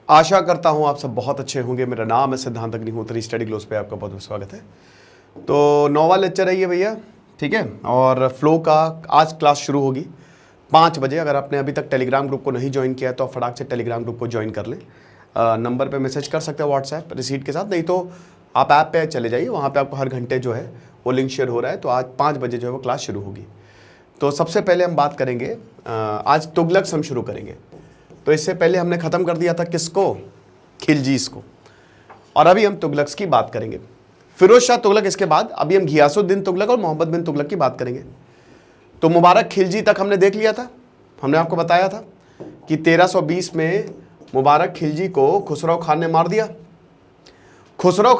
आशा करता हूँ आप सब बहुत अच्छे होंगे। मेरा नाम है सिद्धांत अग्निहोत्री, स्टडी ग्लोस पे आपका बहुत बहुत स्वागत है। तो 9वां लेक्चर है ये भैया, ठीक है। और फ्लो का आज क्लास शुरू होगी 5 बजे। अगर आपने अभी तक टेलीग्राम ग्रुप को नहीं ज्वाइन किया है तो आप फटाक से टेलीग्राम ग्रुप को ज्वाइन कर लें। नंबर पे मैसेज कर सकते हैं व्हाट्सएप रिसीट के साथ, नहीं तो आप ऐप पे चले जाइए, वहाँ पे आपको हर घंटे जो है वो लिंक शेयर हो रहा है। तो आज 5 बजे जो है वो क्लास शुरू होगी। तो सबसे पहले हम बात करेंगे, आज तुगलक सम शुरू करेंगे। तो इससे पहले हमने ख़त्म कर दिया था किसको, खिलजीस को, और अभी हम तुगलक की बात करेंगे। फिरोज शाह तुगलक, इसके बाद अभी हम घियासुद्दीन तुगलक और मोहम्मद बिन तुगलक की बात करेंगे। तो मुबारक खिलजी तक हमने देख लिया था। हमने आपको बताया था कि 1320 में मुबारक खिलजी को खुसरो खान ने मार दिया। खुसरो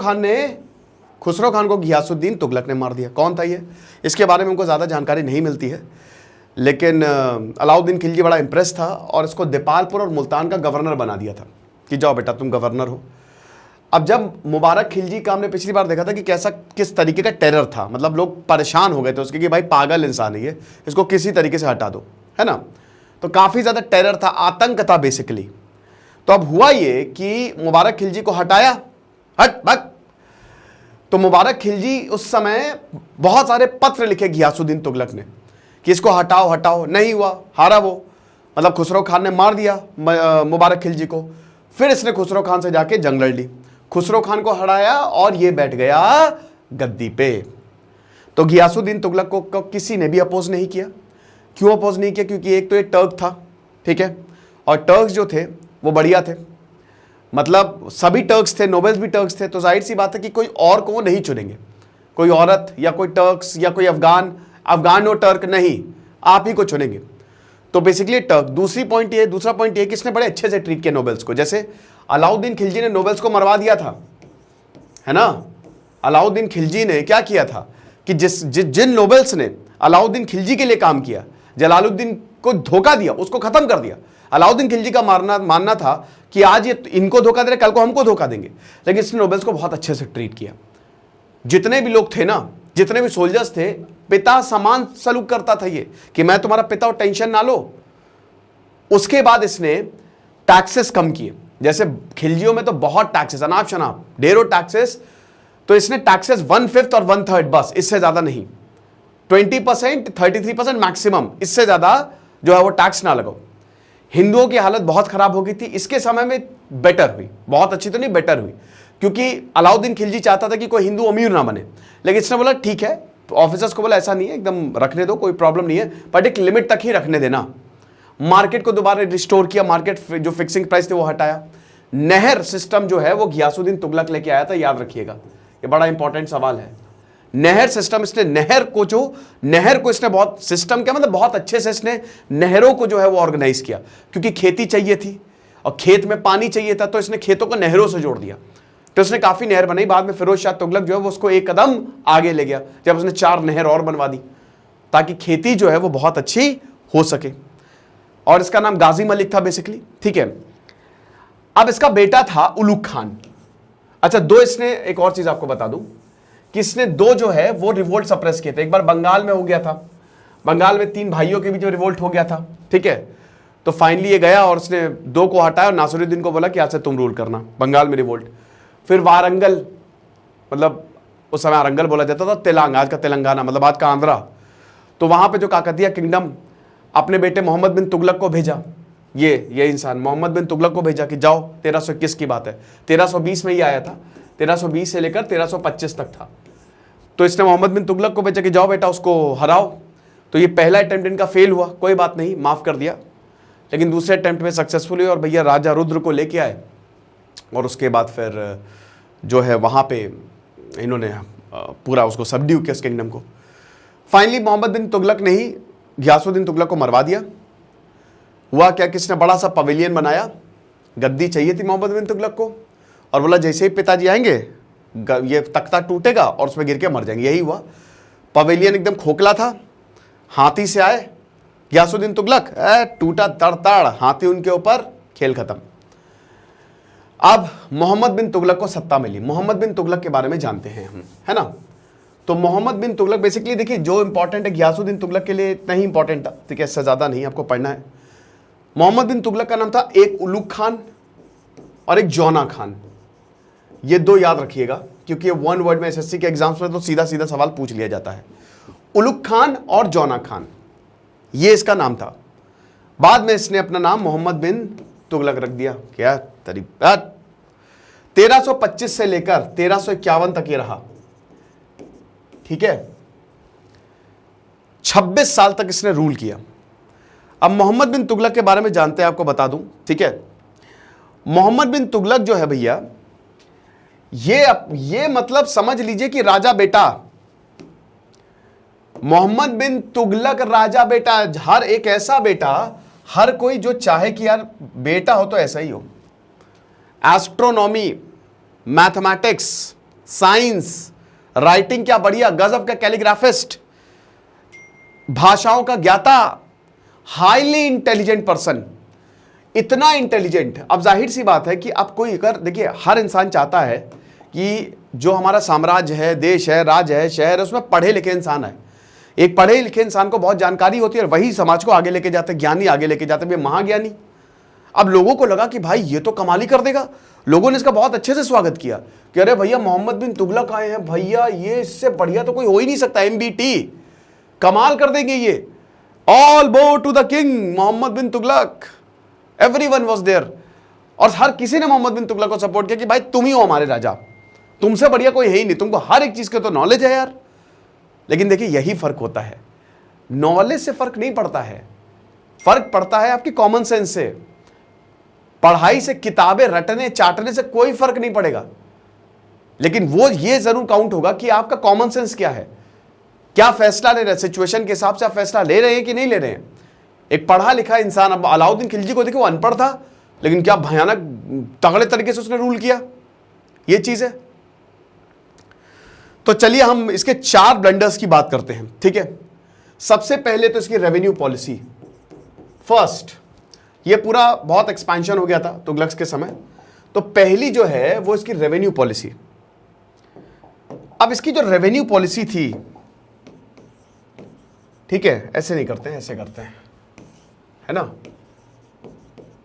खान को घियासुद्दीन तुगलक ने मार दिया। कौन था ये, इसके बारे में हमको ज़्यादा जानकारी नहीं मिलती है, लेकिन अलाउद्दीन खिलजी बड़ा इंप्रेस था और इसको दीपालपुर और मुल्तान का गवर्नर बना दिया था कि जाओ बेटा तुम गवर्नर हो। अब जब मुबारक खिलजी का हमने पिछली बार देखा था कि कैसा किस तरीके का टेरर था, मतलब लोग परेशान हो गए थे उसके कि भाई पागल इंसान है ये, इसको किसी तरीके से हटा दो, है ना। तो काफ़ी ज़्यादा टेरर था, आतंक था बेसिकली। तो अब हुआ ये कि मुबारक खिलजी को हटाया, हट भग। तो मुबारक खिलजी उस समय बहुत सारे पत्र लिखे घियासुद्दीन तुगलक ने कि इसको हटाओ हटाओ, नहीं हुआ, हारा वो, मतलब खुसरो खान ने मार दिया मुबारक खिलजी को। फिर इसने खुसरो खान से जाके जंग लड़ ली, खुसरो खान को हराया और ये बैठ गया गद्दी पे। तो घियासुद्दीन तुगलक को किसी ने भी अपोज नहीं किया। क्यों अपोज नहीं किया? क्योंकि एक तो ये टर्क था, ठीक है, और टर्क्स जो थे वो बढ़िया थे, मतलब सभी टर्क्स थे, नोबेल्स भी टर्क्स थे। तो जाहिर सी बात है कि कोई और को वो नहीं चुनेंगे, कोई औरत या कोई टर्क्स या कोई अफगान और टर्क नहीं, आप ही को चुनेंगे। तो बेसिकली टर्क। दूसरा पॉइंट ये कि इसने बड़े अच्छे से ट्रीट किया नोबेल्स को। जैसे अलाउद्दीन खिलजी ने नोबेल्स को मरवा दिया था, है ना। अलाउद्दीन खिलजी ने क्या किया था कि जिन नोबेल्स ने अलाउद्दीन खिलजी के लिए काम किया, जलालुद्दीन को धोखा दिया, उसको खत्म कर दिया। अलाउद्दीन खिलजी का मानना था कि आज ये इनको धोखा दे रहे, कल को हमको धोखा देंगे, लेकिन इसने नोबेल्स को बहुत अच्छे से ट्रीट किया। जितने भी लोग थे ना, जितने भी सोल्जर्स थे, पिता समान सलूक करता था ये कि मैं तुम्हारा पिता और टेंशन ना लो। उसके बाद इसने टैक्सेस कम किए। जैसे खिलजियों में तो बहुत टैक्सेस, अनाप शनाप ढेरों टैक्सेस, तो इसने टैक्सेस 1/5 और 1/3 बस, इससे ज्यादा नहीं। 20%, 33% मैक्सिमम, इससे ज्यादा जो है वो टैक्स ना लगाओ। हिंदुओं की हालत बहुत खराब हो गई थी। इसके समय में बेटर हुई, बहुत अच्छी तो नहीं, बेटर हुई, क्योंकि अलाउद्दीन खिलजी चाहता था कि कोई हिंदू अमीर ना बने, लेकिन इसने बोला ठीक है, तो ऑफिसर्स को बोला ऐसा नहीं है, एकदम रखने दो, कोई प्रॉब्लम नहीं है, बट एक लिमिट तक ही रखने देना। मार्केट को दोबारा रिस्टोर किया, मार्केट जो फिक्सिंग प्राइस थे वो हटाया। नहर सिस्टम जो है वो घियासुद्दीन तुगलक लेके आया था, याद रखिएगा, ये बड़ा इंपॉर्टेंट सवाल है। नहर सिस्टम, इसने नहर को इसने बहुत, सिस्टम क्या मतलब, बहुत अच्छे से इसने नहरों को जो है वो ऑर्गेनाइज किया, क्योंकि खेती चाहिए थी और खेत में पानी चाहिए था, तो इसने खेतों को नहरों से जोड़ दिया। तो उसने काफी नहर बनाई। बाद में फिरोज शाह तुगलक जो है वो उसको एक कदम आगे ले गया, जब उसने 4 नहर और बनवा दी, ताकि खेती जो है वो बहुत अच्छी हो सके। और इसका नाम गाजी मलिक था बेसिकली, ठीक है। अब इसका बेटा था उलुग खान। अच्छा, 2 इसने, एक और चीज आपको बता दूं कि इसने 2 जो है वो रिवोल्ट सप्रेस किए थे। एक बार बंगाल में हो गया था, बंगाल में 3 भाइयों के बीच में रिवोल्ट हो गया था, ठीक है। तो फाइनली ये गया और उसने 2 को हटाया और नासिरुद्दीन को बोला कि आज से तुम रूल करना, बंगाल में रिवोल्ट। फिर वारंगल, मतलब उस समय वारंगल बोला जाता था, तेलंगाना, आज का तेलंगाना, मतलब आज का आंध्रा। तो वहां पे जो काकतिया किंगडम अपने बेटे मोहम्मद बिन तुगलक को भेजा, ये इंसान मोहम्मद बिन तुगलक को भेजा कि जाओ, 1321 की बात है, 1320 में ही आया था, 1320 से लेकर 1325 तक था। तो इसने मोहम्मद बिन तुगलक को भेजा कि जाओ बेटा उसको हराओ। तो ये पहला अटेम्प्ट इनका फेल हुआ, कोई बात नहीं, माफ कर दिया। लेकिन दूसरे अटेम्प्ट में सक्सेसफुल हुई और भैया राजा रुद्र को लेके आए, और उसके बाद फिर जो है वहाँ पे इन्होंने पूरा उसको सबड्यू किया, उस किंगडम को। फाइनली मोहम्मद बिन तुगलक ने ही घियासुद्दीन तुगलक को मरवा दिया। हुआ क्या, किसने बड़ा सा पवेलियन बनाया, गद्दी चाहिए थी मोहम्मद बिन तुगलक को, और बोला जैसे ही पिताजी आएंगे ये तख्ता टूटेगा और उसमें गिर के मर जाएंगे। यही हुआ, पवेलियन एकदम खोखला था, हाथी से आए घियासुद्दीन तुगलक, टूटा तड़ताड़, हाथी उनके ऊपर, खेल खत्म। अब मोहम्मद बिन तुगलक को सत्ता मिली। मोहम्मद बिन तुगलक के बारे में जानते हैं हम, है ना। तो मोहम्मद बिन तुगलक बेसिकली देखिए, जो इंपॉर्टेंट है घियासुद्दीन तुगलक के लिए इतना ही इंपॉर्टेंट था, ठीक है, इससे ज्यादा नहीं आपको पढ़ना है। मोहम्मद बिन तुगलक का नाम था एक उलुग खान, और एक जौना खान। ये दो याद रखिएगा, क्योंकि ये वन वर्ड में एसएससी के एग्जाम्स में तो सीधा सीधा सवाल पूछ लिया जाता है। उलुग खान और जौना खान, ये इसका नाम था। बाद में इसने अपना नाम मोहम्मद बिन तुगलक रख दिया। क्या तरीका। 1325 से लेकर 1351 तक ये रहा, ठीक है। 26 साल तक इसने रूल किया। अब मोहम्मद बिन तुगलक के बारे में जानते हैं, आपको बता दूं, ठीक है। मोहम्मद बिन तुगलक जो है भैया, ये मतलब समझ लीजिए कि राजा बेटा। मोहम्मद बिन तुगलक राजा बेटा, हर एक ऐसा बेटा, हर कोई जो चाहे कि यार बेटा हो तो ऐसा ही हो। एस्ट्रोनॉमी, मैथमेटिक्स, साइंस, राइटिंग क्या बढ़िया, गजब का कैलीग्राफिस्ट, भाषाओं का ज्ञाता, हाईली इंटेलिजेंट पर्सन, इतना इंटेलिजेंट। अब जाहिर सी बात है कि अब कोई अगर देखिए, हर इंसान चाहता है कि जो हमारा साम्राज्य है, देश है, राज्य है, शहर है, उसमें पढ़े लिखे इंसान है। एक पढ़े लिखे इंसान को बहुत जानकारी होती है और वही समाज को आगे लेके जाते, ज्ञानी आगे लेके जाते, वे महाज्ञानी। अब लोगों को लगा कि भाई ये तो कमाल ही कर देगा। लोगों ने इसका बहुत अच्छे से स्वागत किया कि अरे भैया मोहम्मद बिन तुगलक आए हैं भैया, ये इससे बढ़िया तो कोई हो ही नहीं सकता, MBT कमाल कर देंगे ये। All bow to the king Mohammad bin Tughlaq, everyone was there. और हर किसी ने मोहम्मद बिन तुगलक को सपोर्ट किया कि भाई तुम ही हो हमारे राजा, तुमसे बढ़िया कोई है ही नहीं, तुमको हर एक चीज के तो नॉलेज है यार। लेकिन देखिए यही फर्क होता है, नॉलेज से फर्क नहीं पड़ता है, फर्क पड़ता है आपकी कॉमन सेंस से। पढ़ाई से, किताबें रटने चाटने से कोई फर्क नहीं पड़ेगा, लेकिन वो ये जरूर काउंट होगा कि आपका कॉमन सेंस क्या है, क्या फैसला ले रहे हैं, सिचुएशन के हिसाब से आप फैसला ले रहे हैं कि नहीं ले रहे हैं। एक पढ़ा लिखा इंसान, अब अलाउद्दीन खिलजी को देखिए, वो अनपढ़ था लेकिन क्या भयानक तगड़े तरीके से उसने रूल किया, ये चीज है। तो चलिए हम इसके 4 ब्लंडर्स की बात करते हैं, ठीक है। सबसे पहले तो इसकी रेवेन्यू पॉलिसी। फर्स्ट, ये पूरा बहुत एक्सपेंशन हो गया था तुगलक के समय, तो पहली जो है वो इसकी रेवेन्यू पॉलिसी। अब इसकी जो रेवेन्यू पॉलिसी थी, ठीक है, ऐसे नहीं करते हैं, ऐसे करते हैं, है ना।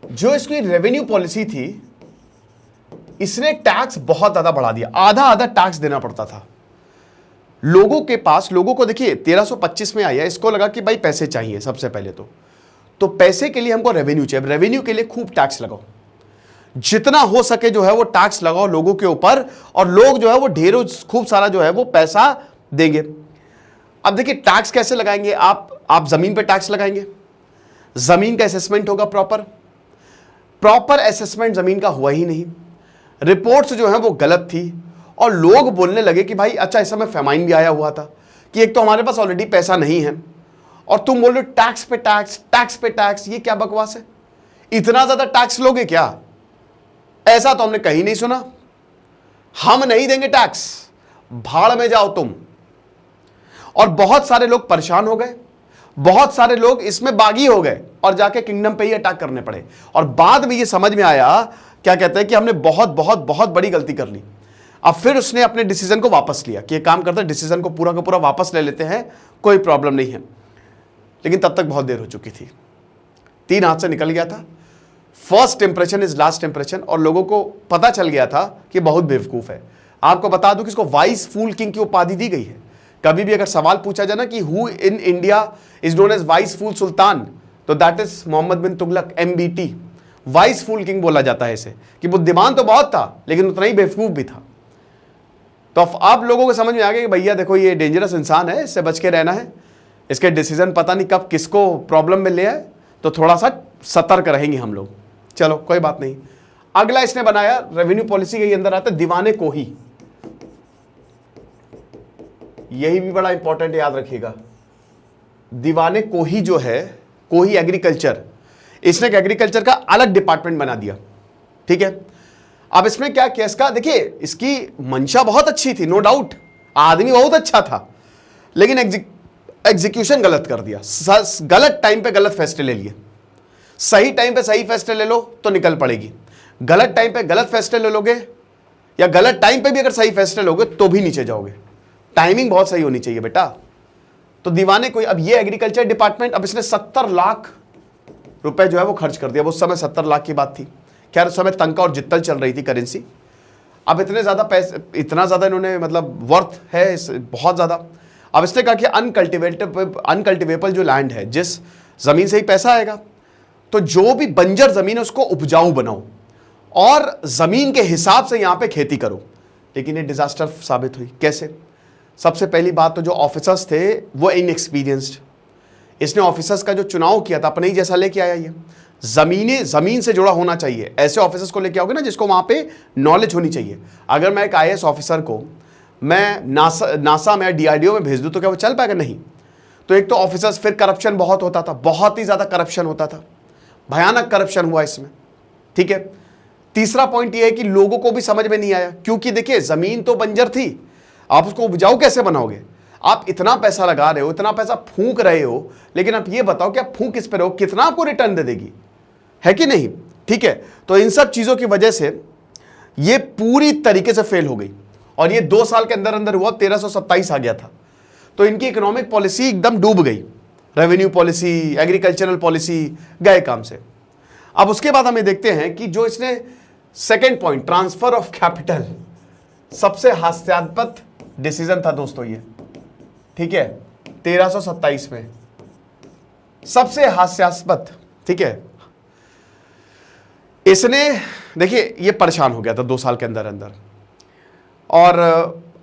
जो इसकी रेवेन्यू पॉलिसी थी, इसने टैक्स बहुत ज्यादा बढ़ा दिया, आधा आधा टैक्स देना पड़ता था लोगों के पास। लोगों को देखिए 1325 में आया, इसको लगा कि भाई पैसे चाहिए सबसे पहले तो पैसे के लिए हमको रेवेन्यू चाहिए। रेवेन्यू के लिए खूब टैक्स लगाओ, जितना हो सके जो है वो टैक्स लगाओ लोगों के ऊपर, और लोग जो है वो ढेरों खूब सारा जो है वो पैसा देंगे। अब देखिए टैक्स कैसे लगाएंगे आप जमीन पे टैक्स लगाएंगे, जमीन का असेसमेंट होगा, प्रॉपर असेसमेंट जमीन का हुआ ही नहीं, रिपोर्ट्स जो है वो गलत थी, और लोग बोलने लगे कि भाई अच्छा, इस समय फेमाइन भी आया हुआ था कि एक तो हमारे पास ऑलरेडी पैसा नहीं है और तुम बोल रहे हो टैक्स पे टैक्स, टैक्स पे टैक्स, ये क्या बकवास है, इतना ज्यादा टैक्स लोगे क्या, ऐसा तो हमने कहीं नहीं सुना, हम नहीं देंगे टैक्स, भाड़ में जाओ तुम। और बहुत सारे लोग परेशान हो गए, बहुत सारे लोग इसमें बागी हो गए और जाके किंगडम पे ही अटैक करने पड़े। और बाद में ये समझ में आया, क्या कहते हैं, कि हमने बहुत बहुत बहुत बड़ी गलती कर ली। अब फिर उसने अपने डिसीजन को वापस लिया कि एक काम करते हैं, डिसीजन को पूरा का पूरा वापस ले लेते हैं, कोई प्रॉब्लम नहीं है। लेकिन तब तक बहुत देर हो चुकी थी, 3 हाथ से निकल गया था। First impression is last impression, और लोगों को पता चल गया था कि बहुत बेवकूफ है। आपको बता दूं कि इसको वाइस फूल किंग की उपाधि दी गई है। कभी भी अगर सवाल पूछा जाए ना कि who in India is known as wise fool सुल्तान, तो that is Muhammad bin Tughlaq, MBT, wise fool king बोला जाता है इसे, कि बुद्धिमान तो बहुत था लेकिन उतना ही बेवकूफ भी था। तो आप लोगों को समझ में आ गया कि भैया देखो ये डेंजरस इंसान है, इससे बच के रहना है, इसके डिसीजन पता नहीं कब किसको प्रॉब्लम में ले आए, तो थोड़ा सा सतर्क रहेंगे हम लोग। चलो कोई बात नहीं। अगला इसने बनाया, रेवेन्यू पॉलिसी के अंदर आता है दीवाने कोही। यही भी बड़ा इंपॉर्टेंट, याद रखिएगा। दीवाने कोही जो है, कोही एग्रीकल्चर, इसने एग्रीकल्चर का अलग डिपार्टमेंट बना दिया, ठीक है। अब इसमें क्या किया इसका, देखिए इसकी मंशा बहुत अच्छी थी, नो डाउट, आदमी बहुत अच्छा था, लेकिन एग्जीक्यूशन गलत कर दिया। गलत टाइम पे गलत फैसले ले लिए। सही टाइम पे सही फैसले ले लो तो निकल पड़ेगी, गलत टाइम पे गलत फैसले ले लोगे, या गलत टाइम पे भी अगर सही फैसले लोगे तो भी नीचे जाओगे। टाइमिंग बहुत सही होनी चाहिए बेटा। तो दीवाने कोई, अब ये एग्रीकल्चर डिपार्टमेंट, अब इसने 70 लाख रुपए जो है वो खर्च कर दिया। उस समय 70 लाख की बात थी खैर उस समय तंका और जित्तल चल रही थी करेंसी। अब इतने ज़्यादा पैसे, इतना ज़्यादा इन्होंने मतलब वर्थ है बहुत ज़्यादा। अब इसने कहा कि अनकल्टिवेबल जो लैंड है, जिस ज़मीन से ही पैसा आएगा, तो जो भी बंजर ज़मीन है उसको उपजाऊ बनाओ और ज़मीन के हिसाब से यहाँ पे खेती करो। लेकिन ये डिज़ास्टर साबित हुई। कैसे? सबसे पहली बात तो जो ऑफिसर्स थे वो इनएक्सपीरियंस्ड। इसने ऑफिसर्स का जो चुनाव किया था अपने ही जैसा लेके आया। ये ज़मीन से जुड़ा होना चाहिए। ऐसे ऑफिसर्स को लेके आओगे ना जिसको वहाँ पे नॉलेज होनी चाहिए। अगर मैं एक IAS ऑफिसर को मैं नासा में DRDO में भेज दूँ तो क्या वो चल पाएगा? नहीं। तो एक तो ऑफिसर्स, फिर करप्शन बहुत होता था, बहुत ही ज़्यादा करप्शन होता था, भयानक करप्शन हुआ इसमें। ठीक है। तीसरा पॉइंट ये है कि लोगों को भी समझ में नहीं आया, क्योंकि देखिए ज़मीन तो बंजर थी, आप उसको उपजाऊ कैसे बनाओगे? आप इतना पैसा लगा रहे हो, इतना पैसा फूंक रहे हो, लेकिन आप ये बताओ कि आप फूंक किस पे रहे हो, कितना आपको रिटर्न दे देगी, है कि नहीं? ठीक है। तो इन सब चीज़ों की वजह से ये पूरी तरीके से फेल हो गई और ये 2 साल के अंदर अंदर हुआ 1327 आ गया था। तो इनकी इकोनॉमिक पॉलिसी एकदम डूब गई। रेवेन्यू पॉलिसी, एग्रीकल्चरल पॉलिसी गए काम से। अब उसके बाद हमें देखते हैं कि जो इसने second point, transfer of capital, सबसे हास्यास्पद डिसीजन था दोस्तों ये। ठीक है, 1327 में सबसे हास्यास्पद। ठीक है, इसने देखिए ये परेशान हो गया था 2 साल के अंदर अंदर, और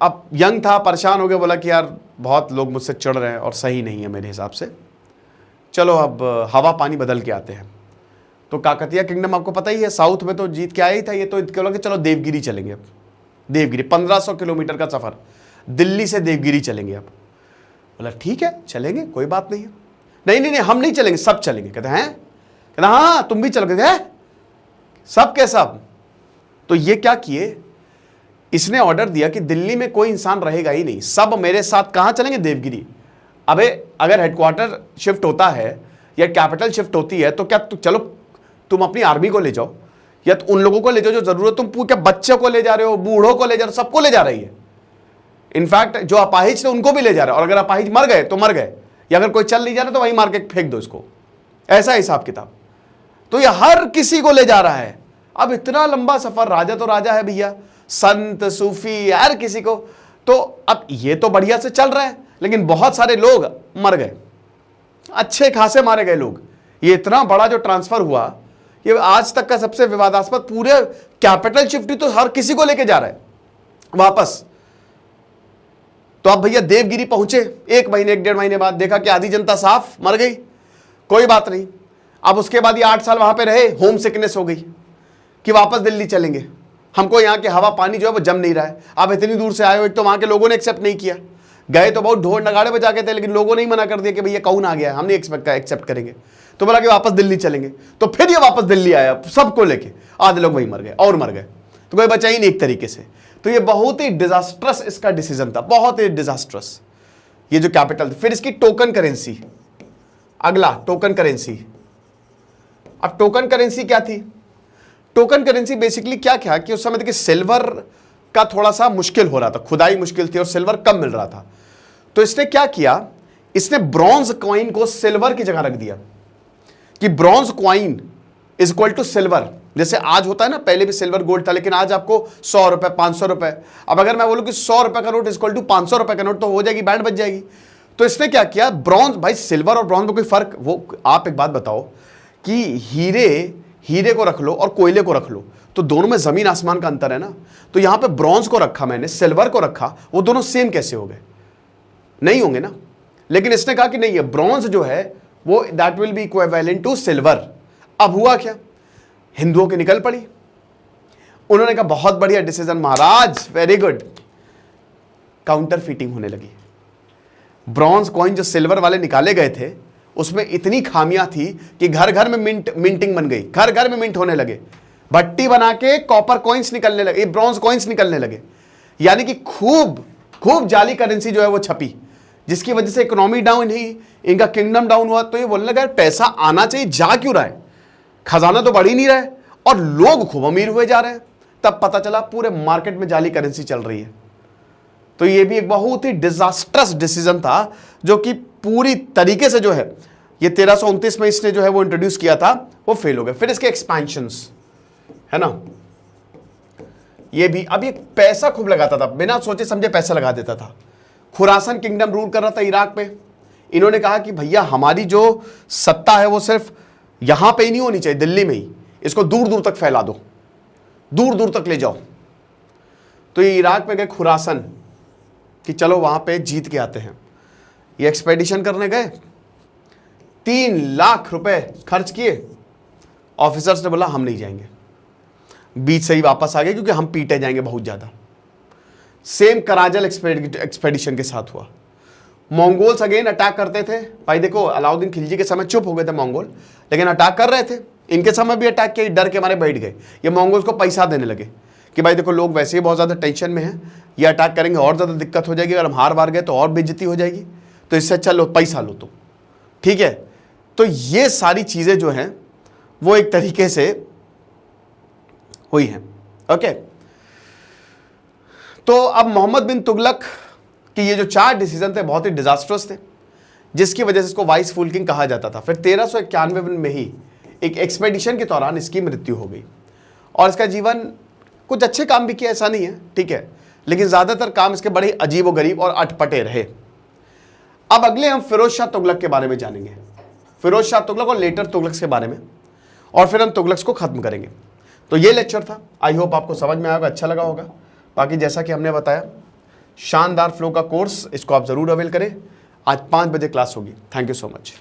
अब यंग था, परेशान हो गया, बोला कि यार बहुत लोग मुझसे चढ़ रहे हैं और सही नहीं है मेरे हिसाब से, चलो अब हवा पानी बदल के आते हैं। तो काकतिया किंगडम आपको पता ही है, साउथ में तो जीत के आया ही था ये, तो बोला कि चलो देवगिरी चलेंगे। अब देवगिरी 1500 किलोमीटर का सफर, दिल्ली से देवगिरी चलेंगे। अब बोला ठीक है चलेंगे, कोई बात नहीं है। नहीं नहीं नहीं हम नहीं चलेंगे, सब चलेंगे। कहते हैं, कहते हाँ तुम भी चलोगे? सब के सब। तो ये क्या किए, इसने ऑर्डर दिया कि दिल्ली में कोई इंसान रहेगा ही नहीं, सब मेरे साथ कहां चलेंगे? देवगिरी। अबे अगर हेडक्वार्टर शिफ्ट होता है या कैपिटल शिफ्ट होती है तो क्या चलो तुम अपनी आर्मी को ले जाओ या तो उन लोगों को ले जाओ जो जरूरत, तुम क्या बच्चे को ले जा रहे हो, बूढ़ों को ले जा रहे हो, सबको ले जा रही है। इनफैक्ट जो अपाहिज थे उनको भी ले जा रहे हो, और अगर अपाहिज मर गए तो मर गए, या अगर कोई चल नहीं जा रहा तो वहीं मार के फेंक दो इसको, ऐसा हिसाब किताब। तो ये हर किसी को ले जा रहा है। अब इतना लंबा सफर, राजा तो राजा है भैया, संत सूफी हर किसी को। तो अब ये तो बढ़िया से चल रहा है, लेकिन बहुत सारे लोग मर गए, अच्छे खासे मारे गए लोग। ये इतना बड़ा जो ट्रांसफर हुआ, ये आज तक का सबसे विवादास्पद, पूरे कैपिटल शिफ्ट तो हर किसी को लेके जा रहा है वापस। तो अब भैया देवगिरी पहुंचे, 1 महीने 1 डेढ़ महीने बाद देखा कि आधी जनता साफ मर गई, कोई बात नहीं। अब उसके बाद ये 8 साल वहां पे रहे, होम सिकनेस हो गई कि वापस दिल्ली चलेंगे, हमको यहाँ के हवा पानी जो है वो जम नहीं रहा है। आप इतनी दूर से आए हो, एक तो वहां के लोगों ने एक्सेप्ट नहीं किया, गए तो बहुत ढोल नगाड़े बजा के थे, लेकिन लोगों ने ही मना कर दिया कि भैया कौन आ गया, हम नहीं एक्सेप्ट करेंगे। तो बोला कि वापस दिल्ली चलेंगे। तो फिर ये वापस दिल्ली आया सबको लेके, आधे लोग वहीं मर गए और मर गए, तो कोई बचा ही नहीं एक तरीके से। तो ये बहुत ही डिजास्ट्रस इसका डिसीजन था, बहुत ही डिजास्ट्रस ये जो कैपिटल। फिर इसकी टोकन करेंसी, अगला टोकन करेंसी। अब टोकन करेंसी क्या थी? टोकन करेंसी बेसिकली क्या क्या कि उस समय देखिए सिल्वर का थोड़ा सा मुश्किल हो रहा था, खुदाई मुश्किल थी और सिल्वर कम मिल रहा था। तो इसने क्या किया, इसने ब्रॉन्ज कॉइन को सिल्वर की जगह रख दिया कि bronze coin is equal to silver. जैसे आज होता है ना, पहले भी सिल्वर गोल्ड था, लेकिन आज आपको 100 रुपए 500 रुपए। अब अगर मैं बोलूं कि 100 रुपए का नोट इज इक्वल टू 500 रुपए का नोट, तो हो जाएगी, बैंड बच जाएगी। तो इसने क्या किया, ब्रॉन्ज, भाई सिल्वर और ब्रॉन्ज में कोई फर्क, वो आप एक बात बताओ कि हीरे को रख लो और कोयले को रख लो, तो दोनों में जमीन आसमान का अंतर है ना। तो यहां पे ब्रॉन्ज को रखा मैंने, सिल्वर को रखा, वो दोनों सेम कैसे हो गए? नहीं होंगे ना। लेकिन इसने कहा कि नहीं, ये ब्रॉन्ज जो है वो that will be equivalent to silver. अब हुआ क्या, हिंदुओं की निकल पड़ी, उन्होंने कहा बहुत बढ़िया डिसीजन महाराज, वेरी गुड। काउंटर फीटिंग होने लगी। ब्रॉन्ज कॉइन जो सिल्वर वाले निकाले गए थे उसमें इतनी खामियां थी कि घर घर में मिंटिंग बन गई, घर घर में मिंट होने लगे, भट्टी बना के कॉपर कॉइन्स निकलने लगे, ब्रॉन्ज कॉइन्स निकलने लगे। यानी कि खूब जाली करेंसी जो है वो छपी, जिसकी वजह से इकोनॉमी डाउन ही, इनका किंगडम डाउन हुआ। तो ये बोलने लगा पैसा आना चाहिए, जा क्यों रहा है, खजाना तो बढ़ ही नहीं रहा है और लोग खूब अमीर हुए जा रहे हैं। तब पता चला पूरे मार्केट में जाली करेंसी चल रही है। तो ये भी एक बहुत ही डिजास्ट्रस डिसीजन था, जो कि पूरी तरीके से जो है ये 1329 में इसने जो है वो इंट्रोड्यूस किया था, वो फेल हो गया। फिर इसके एक्सपेंशंस, है ना। ये भी, अब ये पैसा खूब लगाता था, बिना सोचे समझे पैसा लगा देता था। खुरासन किंगडम रूल कर रहा था इराक पे। इन्होंने कहा कि भैया हमारी जो सत्ता है वो सिर्फ यहां पे ही नहीं होनी चाहिए, दिल्ली में ही, इसको दूर दूर तक फैला दो, दूर दूर तक ले जाओ। तो ये इराक पे गए खुरासन कि चलो वहां पे जीत के आते हैं। ये एक्सपेडिशन करने गए, 3 लाख रुपए खर्च किए। ऑफिसर्स ने बोला हम नहीं जाएंगे, बीच से ही वापस आ गए क्योंकि हम पीटे जाएंगे बहुत ज्यादा। सेम कराजल एक्सपेडिशन के साथ हुआ। मंगोल्स अगेन अटैक करते थे। भाई देखो, अलाउद्दीन खिलजी के समय चुप हो गए थे मंगोल, लेकिन अटैक कर रहे थे। इनके समय भी अटैक किए, डर के मारे बैठ गए। ये मंगोल्स को पैसा देने लगे कि भाई देखो लोग वैसे ही बहुत ज़्यादा टेंशन में हैं, ये अटैक करेंगे और ज़्यादा दिक्कत हो जाएगी, अगर हम हार बार गए तो और बेइज्जती हो जाएगी, तो इससे अच्छा लो पैसा लो तुम, ठीक है। तो ये सारी चीज़ें जो हैं वो एक तरीके से हुई हैं। ओके, तो अब मोहम्मद बिन तुगलक कि ये जो 4 डिसीजन थे बहुत ही डिजास्टर्स थे, जिसकी वजह से इसको वाइस फूल किंग कहा जाता था। फिर 1391 में ही एक एक्सपेडिशन के दौरान इसकी मृत्यु हो गई। और इसका जीवन, कुछ अच्छे काम भी किया, ऐसा नहीं है, ठीक है, लेकिन ज़्यादातर काम इसके बड़े अजीब व गरीब और अटपटे रहे। अब अगले हम फिरोज शाह तुगलक के बारे में जानेंगे, फिरोज शाह तुगलक और लेटर तुगलक के बारे में, और फिर हम तुगलक्स को खत्म करेंगे। तो ये लेक्चर था, आई होप आपको समझ में आएगा, अच्छा लगा होगा। बाकी जैसा कि हमने बताया, शानदार फ्लो का कोर्स, इसको आप ज़रूर अवेल करें। आज 5 बजे क्लास होगी। Thank you so much.